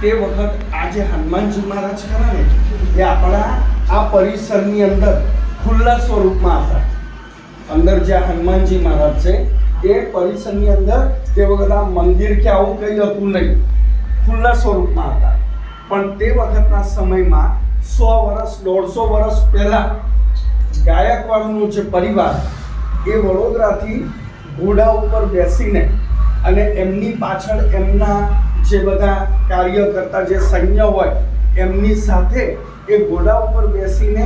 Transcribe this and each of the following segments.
તે વખત આ જે હનુમાનજી મહારાજ ખરા ને એ આપણા આ પરિસરની અંદર ખુલ્લા સ્વરૂપમાં હતા. અંદર જે હનુમાનજી મહારાજ છે એ પરિસરની અંદર તે વખત આ મંદિર કે આવું કંઈ હતું નહીં, ખુલ્લા સ્વરૂપમાં હતા. પણ તે વખતના સમયમાં 100 વર્ષ 150 વર્ષ પહેલાં ગાયકવાડનું જે પરિવાર એ વડોદરાથી ઘોડા ઉપર બેસીને અને એમની પાછળ એમના જે બધા કાર્ય કરતા જે સૈન્ય હોય એમની સાથે એ ઘોડા ઉપર બેસીને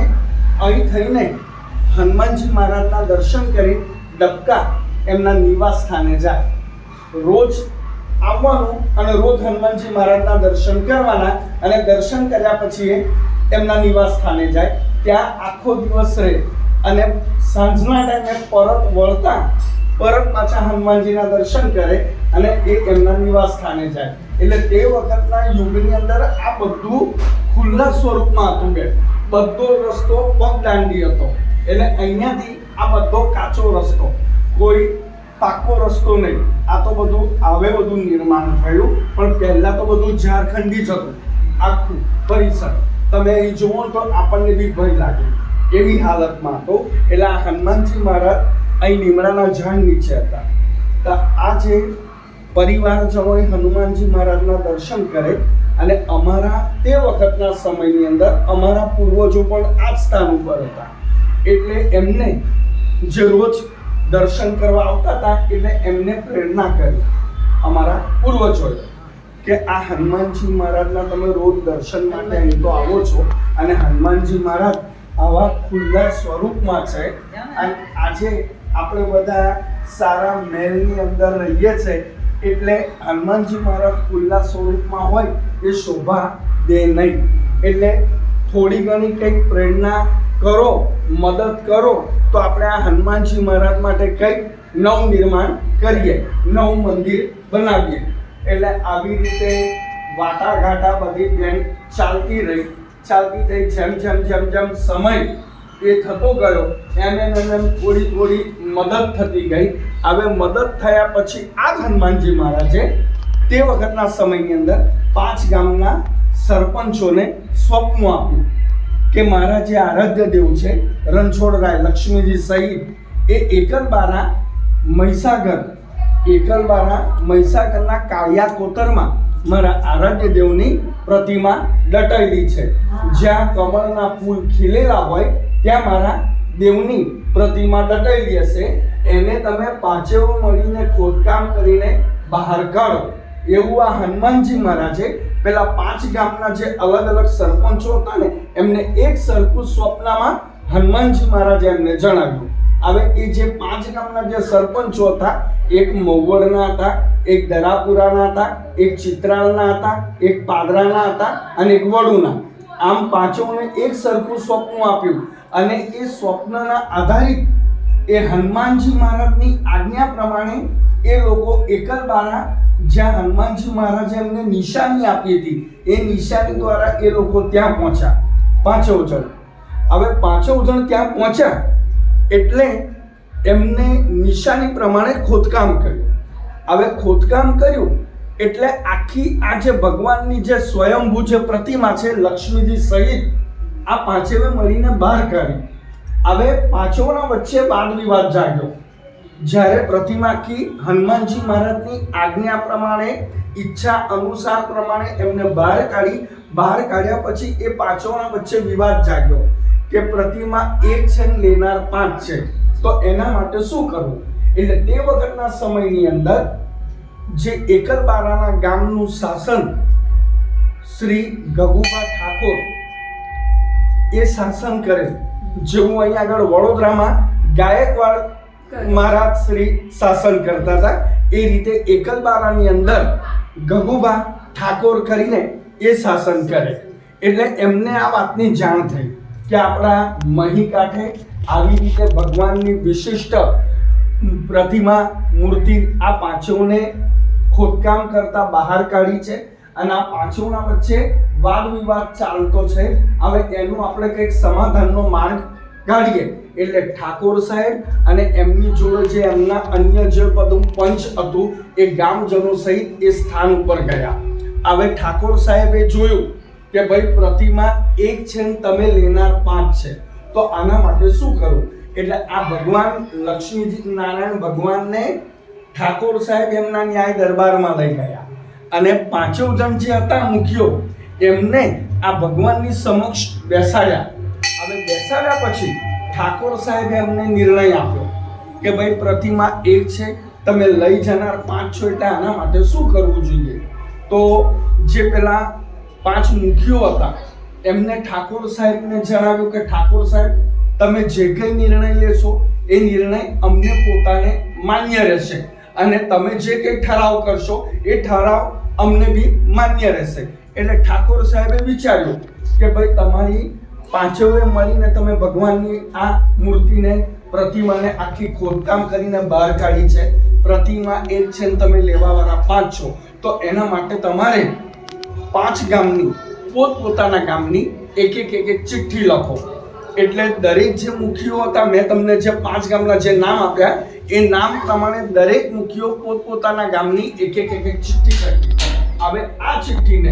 અહીં થઈને હનુમાનજી મહારાજના દર્શન કરી ડબકા એમના નિવાસ સ્થાને જાય. રોજ આવવાનું અને રોજ હનુમાનજી મહારાજના દર્શન કરવાના અને દર્શન કર્યા પછી એમના નિવાસ સ્થાને જાય. ત્યાં આખો દિવસ રહે અને સાંજના ટાઈમે પરત વળતા પરત પાછા હનુમાનજીના દર્શન કરે અને એ એમના નિવાસ સ્થાને જાય. એટલે તે વખતના યુગની અંદર આ બધું ખુલ્લા સ્વરૂપમાં હતું. બધો રસ્તો પગદાંડી હતો. એટલે અહીંયાથી આ બધો કાચો રસ્તો, કોઈ પાકો રસ્તો નહીં. આ તો બધું હવે બધું નિર્માણ થયું, પણ પહેલા તો બધું ઝારખંડી જ હતું આખું પરિસર. તમે અહીં જુઓ તો આપણને બી ભય લાગે એવી હાલતમાં હતો. એટલે આ હનુમાનજી મહારાજ અહીં લીમડાના ઝાડ નીચે હતા. તો આ જે પરિવારજનોએ હનુમાનજી મહારાજના દર્શન કરે અને અમારા તે વખતના સમયની અંદર અમારા પૂર્વજો પણ આ જ સ્થાન ઉપર હતા. એટલે એમને જે રોજ દર્શન કરવા આવતા હતા એટલે એમને પ્રેરણા કરી અમારા પૂર્વજોએ કે આ હનુમાનજી મહારાજના તમે રોજ દર્શન માટે અહીં તો આવો છો અને હનુમાનજી મહારાજ આવા ખુલ્લા સ્વરૂપમાં છે. અને આજે આપણે બધા સારા મહેલની અંદર રહીએ છીએ એટલે હનુમાનજી મહારાજ ખુલ્લા સ્વરૂપમાં હોય એ શોભા દે નહીં. એટલે થોડી ઘણી કંઈક પ્રેરણા કરો, મદદ કરો તો આપણે આ હનુમાનજી મહારાજ માટે કંઈક નવું નિર્માણ કરીએ, નવું મંદિર બનાવીએ. એટલે આવી રીતે વાટાઘાટા બધી બેન ચાલતી રહી. જેમ સમય એ થતો ગયો એમ થોડી મદદ થતી ગઈ. હવે મદદ થયા પછી આ જ હનુમાનજી મહારાજે તે વખતના સમયની અંદર 5 ગામના સરપંચોને સ્વપ્ન આપ્યું કે મારા જે આરાધ્ય દેવ છે રણછોડરાય લક્ષ્મીજી સહિત એ એકલબારા મહીસાગરના કાળિયા કોતરમાં મારા આરાધ્ય દેવની પ્રતિમા દટાયેલી છે. જ્યાં કમળના ફૂલ ખીલેલા હોય ત્યાં મારા દેવની પ્રતિમા દટાયેલી હશે. એને તમે પાંચેઓ મળીને ખોદકામ કરીને બહાર કાઢો. એવું આ હનુમાનજી મહારાજે પેલા 5 ગામના જે અલગ અલગ સરપંચો હતા ને એમને એક સરખું સ્વપ્નમાં હનુમાનજી મહારાજે એમને જણાવ્યું. હવે એ જે 5 ગામના જે સરપંચો હતા, એક મહુવડના હતા, એક દરાપુરાના હતા, એક ચિત્રાલના હતા, એક પાદરાના હતા અને એક વડુના. આમ પાંચોને એક સરખું સ્વપ્ન આપ્યું અને એ સ્વપ્નના આધારિત એ હનુમાનજી મહારાજની આજ્ઞા પ્રમાણે એ લોકો એકલબારા જ્યાં હનુમાનજી મહારાજે એમને નિશાની આપી હતી એ નિશાની દ્વારા એ લોકો ત્યાં પહોંચ્યા. 5 જણ. હવે 5 જણ ત્યાં પહોંચ્યા એટલે એમને નિશાની પ્રમાણે ખોદકામ કર્યું. હવે ખોદકામ કર્યું એટલે આખી આ જે ભગવાનની જે સ્વયંભૂ જે પ્રતિમા છે લક્ષ્મીજી સહિત આ 5 મળીને બહાર કાઢી. હવે 5ના વચ્ચે વાદ વિવાદ જાગ્યો. જ્યારે પ્રતિમાથી હનુમાનજી મહારાજની આજ્ઞા પ્રમાણે ઈચ્છા અનુસાર પ્રમાણે એમને બહાર કાઢ્યા પછી એ 5ના વચ્ચે વિવાદ જાગ્યો કે પ્રતિમા એક છે ને લેનાર 5 છે, તો એના માટે શું કરવું. એટલે તે વખતના સમયની અંદર જે એકલબારાના ગામનું શાસન શ્રી ગગુબા ઠાકોર એ શાસન કરે. જેવું અહીંયા આગળ વડોદરામાં ગાયકવાડ મહારાજ શ્રી શાસન કરતા હતા એ રીતે એકલબારાની અંદર ગગુબા ઠાકોર કરીને એ શાસન કરે. એટલે એમને આ વાતની જાણ થઈ કે આપણા મહી કાંઠે આવી રીતે ભગવાનની વિશિષ્ટ પ્રતિમા મૂર્તિ આ 5ને ખોદકામ કરતા બહાર કાઢી છે અને આ 5ના વચ્ચે વાદ વિવાદ ચાલતો છે. હવે એનું આપણે કંઈક સમાધાનનો માર્ગ કાઢીએ. એટલે ઠાકોર સાહેબ અને એમની જોડે જે એમના અન્ય જે બધું પંચ હતું એ ગામજનો સહિત એ સ્થાન ઉપર ગયા હવે ઠાકોર સાહેબે જોયું કે ભાઈ પ્રતિમા એક છે ને તમે લેનાર 5 છે, તો આના માટે શું કરવું? એટલે આ ભગવાન લક્ષ્મીજી નારાયણ ભગવાનને ઠાકોર સાહેબ એમના ન્યાય દરબારમાં લઈ ગયા અને 5 જણ જે હતા મુખ્યો એમને આ ભગવાનની સમક્ષ બેસાડ્યા. હવે બેસાડ્યા પછી ઠાકોર સાહેબે એમને નિર્ણય આપ્યો કે ભાઈ પ્રતિમા એક છે, તમે લઈ જનાર 5 છો, એટલે આના માટે શું કરવું જોઈએ? તો જે પેલા 5 મુખ્યો હતા એમને ઠાકોર સાહેબને જણાવ્યું કે ઠાકોર સાહેબ, તમે જે કંઈ નિર્ણય લેશો એ નિર્ણય અમને પોતાને માન્ય રહેશે અને તમે જે કંઈ ઠરાવ કરશો એ ઠરાવ અમને બી માન્ય રહેશે. એટલે ઠાકોર સાહેબે વિચાર્યું કે ભાઈ તમારી 5 મળીને તમે ભગવાનની આ મૂર્તિને પ્રતિમાને આખી ખોદકામ કરીને બહાર કાઢી છે, પ્રતિમા એક છે ને તમે લેવાવાળા 5 છો, તો એના માટે તમારે 5 ગામની પોતપોતાના ગામની એક ચિઠ્ઠી લખો. એટલે દરેક જે મુખીઓ હતા, મેં તમને જે 5 ગામના જે નામ આપ્યા એ નામ પ્રમાણે દરેક મુખીઓ પોતપોતાના ગામની એક ચિઠ્ઠી લખી. હવે આ ચિઠ્ઠીને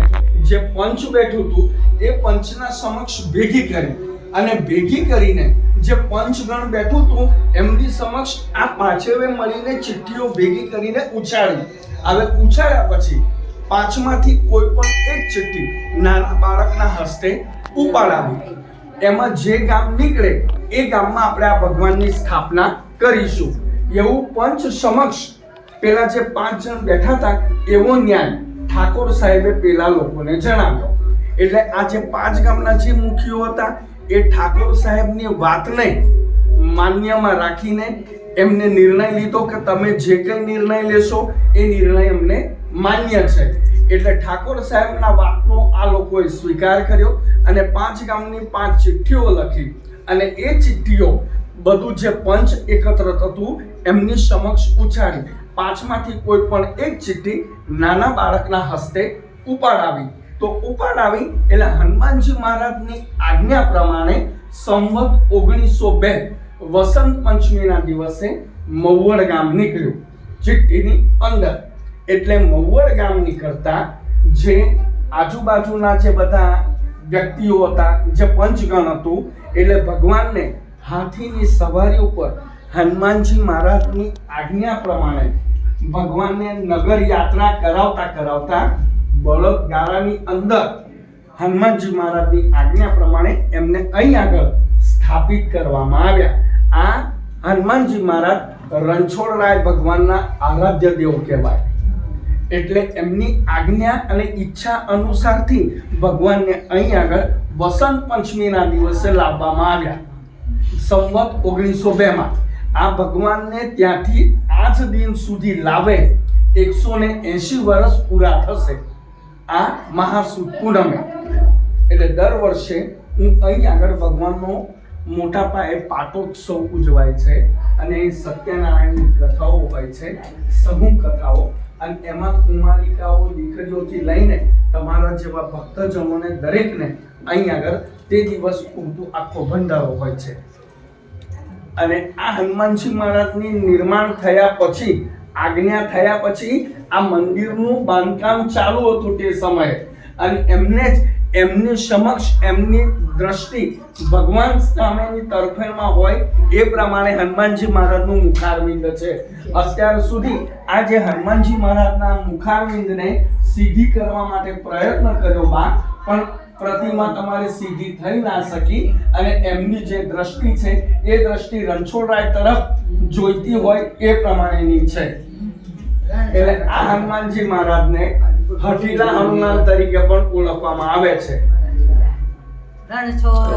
જે પંચ બેઠું હતું એ પંચના સમક્ષ ભેગી કરી અને ભેગી કરીને જે પંચગણ બેઠું હતું એમની સમક્ષ આ 5 મળીને ચિઠ્ઠીઓ ભેગી કરીને ઉછાળી. હવે ઉછાળ્યા પછી 5માંથી કોઈ પણ એક ચિઠ્ઠી નાના બાળકના હસ્તે ઉપાડાવી. એમાં જે ગામ નીકળે એ ગામમાં આપણે આ ભગવાનની સ્થાપના કરીશું એવું પંચ સમક્ષ પેલા જે 5 જણ બેઠા હતા એવો ન્યાય ઠાકોર સાહેબે પેલા લોકોને જણાવ્યો. એટલે આ જે 5 ગામના જે મુખીઓ હતા એ ઠાકોર સાહેબની વાતને માન્યમાં રાખીને એમને નિર્ણય લીધો કે તમે જે કંઈ નિર્ણય લેશો એ નિર્ણય અમને માન્ય છે. એટલે ઠાકોર સાહેબના વાતનો આ લોકોએ સ્વીકાર કર્યો અને 5 ગામની 5 ચિઠ્ઠીઓ લખી અને એ ચિઠ્ઠીઓ બધું જે પંચ એકત્ર થતું એમની સમક્ષ ઉછાળી. 5માંથી કોઈ પણ એક ચિઠ્ઠી નાના બાળકના હસ્તે ઉપાડાવી. તો ઉપાડાવી એટલે હનુમાનજી મહારાજની આજ્ઞા પ્રમાણે સંવત 1902 વસંત પંચમીના દિવસે મહુવડ ગામ નીકળ્યું ચિઠ્ઠીની અંદર. એટલે મહુવડ ગામ નીકળતા જે આજુબાજુના જે બધા વ્યક્તિઓ હતા, જે પંચગણ હતું, એટલે ભગવાનને હાથીની સવારી ઉપર હનુમાનજી મહારાજની આજ્ઞા પ્રમાણે ભગવાનને નગર યાત્રા કરાવતા બળદગાડાની અંદર હનુમાનજી મહારાજની આજ્ઞા પ્રમાણે એમને અહીં આગળ સ્થાપિત કરવામાં આવ્યા. આ હનુમાનજી મહારાજ રણછોડરાય ભગવાનના આરાધ્ય દેવ કહેવાય. એટલે એમની આજ્ઞા અને ઈચ્છા અનુસારથી ભગવાનને અહીં આગળ વસંત પંચમીના દિવસે લાવવામાં આવ્યા સંવત 1902માં. આ ભગવાનને ત્યાંથી આજ દિન સુધી લાવે 180 વર્ષ પૂરા થશે આ મહાસુદ પૂનમે. એટલે દર વર્ષે હું અહીં આગળ ભગવાનનો મોટા પાયે પાટોત્સવ ઉજવાય છે અને સત્યનારાયણની કથાઓ હોય છે, સમૂહ કથાઓ, અને એમાં કુમારિકાઓ દીકરીઓથી લઈને તમારા જેવા ભક્તજનોને દરેકને અહીં આગળ તે દિવસ પૂરતું આખો ભંડારો હોય છે. અને આ હનુમાનજી મહારાજની નિર્માણ થયા પછી, આજ્ઞા થયા પછી આ મંદિરનું બાંધકામ ચાલુ હતું તે સમયે, અને એમને જ એમની સમક્ષ એમની દ્રષ્ટિ ભગવાન સામેની તરફેણમાં હોય એ પ્રમાણે હનુમાનજી મહારાજનું મુખારવિંદ છે. અત્યાર સુધી આ જે હનુમાનજી મહારાજના મુખારવિંદને સીધી કરવા માટે પ્રયત્ન કર્યો બા, પણ પ્રતિમા તમારે સીધી થઈ ના શકી અને એમની જે દ્રષ્ટિ છે એ દ્રષ્ટિ રણછોડરાય તરફ જોઈતી હોય એ પ્રમાણેની છે. એટલે આ હનુમાનજી મહારાજને હઠીલા હનુમાન તરીકે પણ ઓળખવામાં આવે છે. રણછોડ